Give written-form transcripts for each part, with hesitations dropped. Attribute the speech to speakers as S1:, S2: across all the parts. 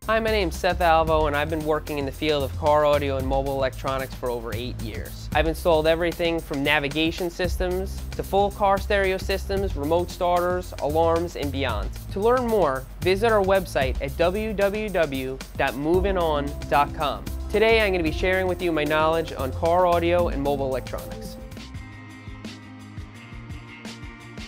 S1: Hi, my name's Seth Alvo, and I've been working in the field of car audio and mobile electronics for over 8 years. I've installed everything from navigation systems to full car stereo systems, remote starters, alarms, and beyond. To learn more, visit our website at www.movingon.com. Today I'm going to be sharing with you my knowledge on car audio and mobile electronics.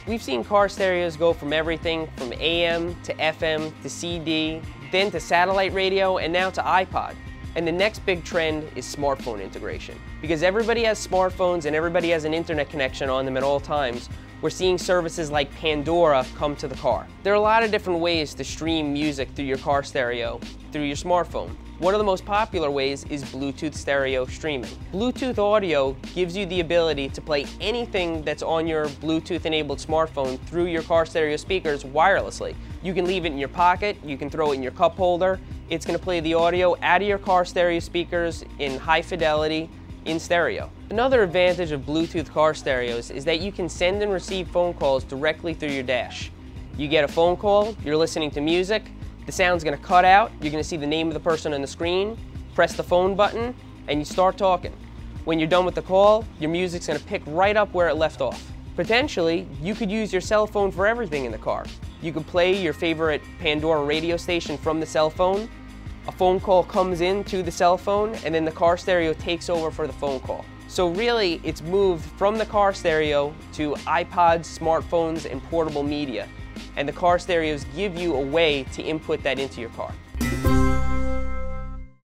S1: We've seen car stereos go from everything from AM to FM to CD, then to satellite radio, and now to iPod. And the next big trend is smartphone integration. Because everybody has smartphones and everybody has an internet connection on them at all times, we're seeing services like Pandora come to the car. There are a lot of different ways to stream music through your car stereo through your smartphone. One of the most popular ways is Bluetooth stereo streaming. Bluetooth audio gives you the ability to play anything that's on your Bluetooth-enabled smartphone through your car stereo speakers wirelessly. You can leave it in your pocket, you can throw it in your cup holder. It's going to play the audio out of your car stereo speakers in high fidelity in stereo. Another advantage of Bluetooth car stereos is that you can send and receive phone calls directly through your dash. You get a phone call, you're listening to music, the sound's going to cut out, you're going to see the name of the person on the screen, press the phone button, and you start talking. When you're done with the call, your music's going to pick right up where it left off. Potentially, you could use your cell phone for everything in the car. You could play your favorite Pandora radio station from the cell phone, a phone call comes in to the cell phone, and then the car stereo takes over for the phone call. So really, it's moved from the car stereo to iPods, smartphones, and portable media. And the car stereos give you a way to input that into your car.